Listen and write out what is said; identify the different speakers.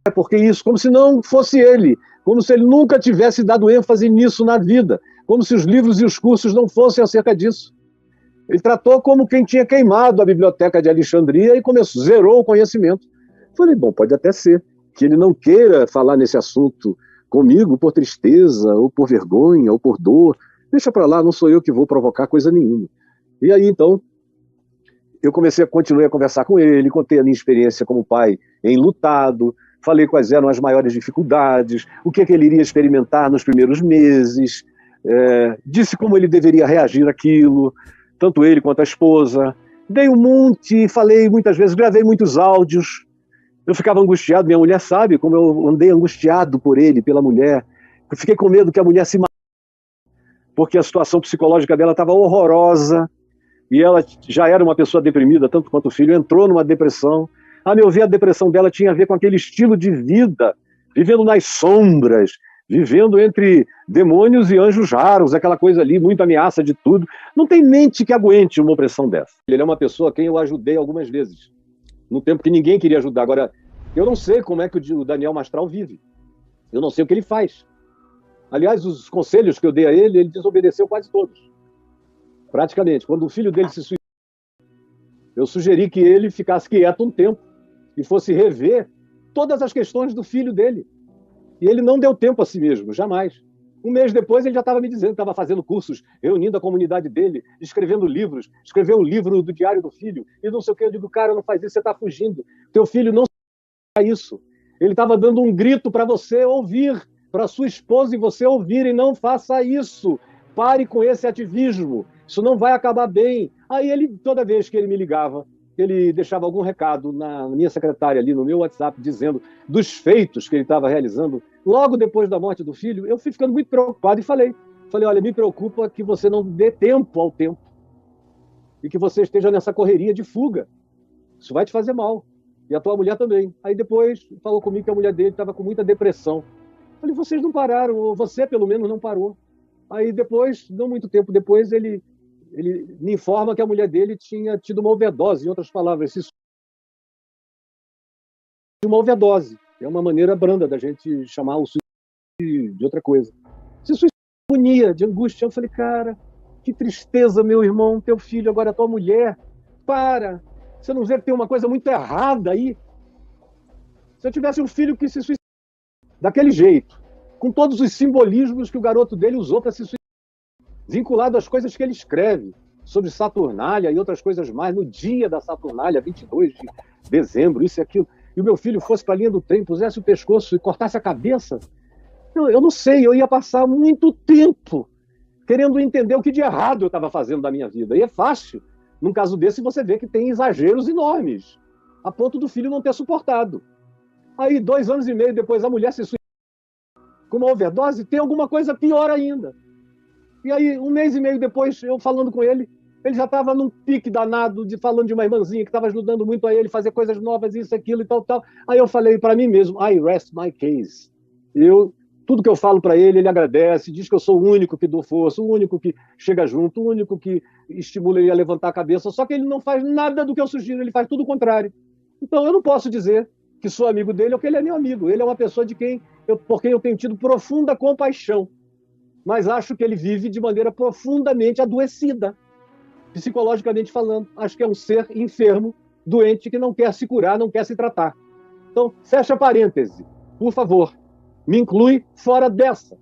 Speaker 1: porque isso, como se não fosse ele, como se ele nunca tivesse dado ênfase nisso na vida, como se os livros e os cursos não fossem acerca disso. Ele tratou como quem tinha queimado a biblioteca de Alexandria e zerou o conhecimento. Falei, bom, pode até ser que ele não queira falar nesse assunto comigo por tristeza, ou por vergonha, ou por dor. Deixa para lá, não sou eu que vou provocar coisa nenhuma. E aí, então, eu continuei a conversar com ele, contei a minha experiência como pai enlutado, falei quais eram as maiores dificuldades, o que ele iria experimentar nos primeiros meses, disse como ele deveria reagir àquilo, tanto ele quanto a esposa. Dei um monte, falei muitas vezes, gravei muitos áudios. Eu ficava angustiado, minha mulher sabe como eu andei angustiado por ele, pela mulher. Eu fiquei com medo que a mulher se matasse, porque a situação psicológica dela estava horrorosa, e ela já era uma pessoa deprimida, tanto quanto o filho, entrou numa depressão. A meu ver, a depressão dela tinha a ver com aquele estilo de vida, vivendo nas sombras, vivendo entre demônios e anjos raros, aquela coisa ali, muita ameaça de tudo. Não tem mente que aguente uma opressão dessa. Ele é uma pessoa a quem eu ajudei algumas vezes, no tempo que ninguém queria ajudar. Agora, eu não sei como é que o Daniel Mastral vive. Eu não sei o que ele faz. Aliás, os conselhos que eu dei a ele, ele desobedeceu quase todos. Praticamente. Quando o filho dele se suicidou, eu sugeri que ele ficasse quieto um tempo e fosse rever todas as questões do filho dele. E ele não deu tempo a si mesmo, jamais. Um mês depois, ele já estava me dizendo que estava fazendo cursos, reunindo a comunidade dele, escrevendo livros, escreveu um livro do diário do filho, e não sei o que. Eu digo, cara, não faz isso, você está fugindo. Teu filho não faz isso. Ele estava dando um grito para você ouvir, para sua esposa e você ouvir, e não faça isso. Pare com esse ativismo. Isso não vai acabar bem. Aí ele, toda vez que ele me ligava, ele deixava algum recado na minha secretária ali, no meu WhatsApp, dizendo dos feitos que ele estava realizando logo depois da morte do filho. Eu fui ficando muito preocupado e falei, olha, me preocupa que você não dê tempo ao tempo e que você esteja nessa correria de fuga. Isso vai te fazer mal. E a tua mulher também. Aí depois falou comigo que a mulher dele estava com muita depressão. Falei, vocês não pararam, ou você pelo menos não parou. Aí depois, não muito tempo depois, ele me informa que a mulher dele tinha tido uma overdose, em outras palavras, uma overdose. É uma maneira branda da gente chamar o suicídio de outra coisa. Se suicídio de agonia, de angústia, eu falei, cara, que tristeza, meu irmão, teu filho, agora a tua mulher. Para! Você não vê que tem uma coisa muito errada aí? Se eu tivesse um filho que se suicidou daquele jeito, com todos os simbolismos que o garoto dele usou para se suicidar, vinculado às coisas que ele escreve sobre Saturnália e outras coisas mais, no dia da Saturnália, 22 de dezembro, isso e aquilo, e o meu filho fosse para a linha do trem, pusesse o pescoço e cortasse a cabeça, eu não sei, eu ia passar muito tempo querendo entender o que de errado eu estava fazendo da minha vida. E é fácil, num caso desse, você vê que tem exageros enormes, a ponto do filho não ter suportado. Aí, 2 anos e meio depois, a mulher se suicidou com uma overdose, tem alguma coisa pior ainda. E aí, 1 mês e meio depois, eu falando com ele, ele já estava num pique danado, falando de uma irmãzinha que estava ajudando muito a ele fazer coisas novas, isso, aquilo e tal, tal. Aí eu falei para mim mesmo, I rest my case. Tudo que eu falo para ele, ele agradece, diz que eu sou o único que dou força, o único que chega junto, o único que estimula ele a levantar a cabeça, só que ele não faz nada do que eu sugiro, ele faz tudo o contrário. Então eu não posso dizer que sou amigo dele ou que ele é meu amigo. Ele é uma pessoa por quem eu tenho tido profunda compaixão. Mas acho que ele vive de maneira profundamente adoecida, psicologicamente falando. Acho que é um ser enfermo, doente, que não quer se curar, não quer se tratar. Então, fecha parêntese, por favor, me inclui fora dessa.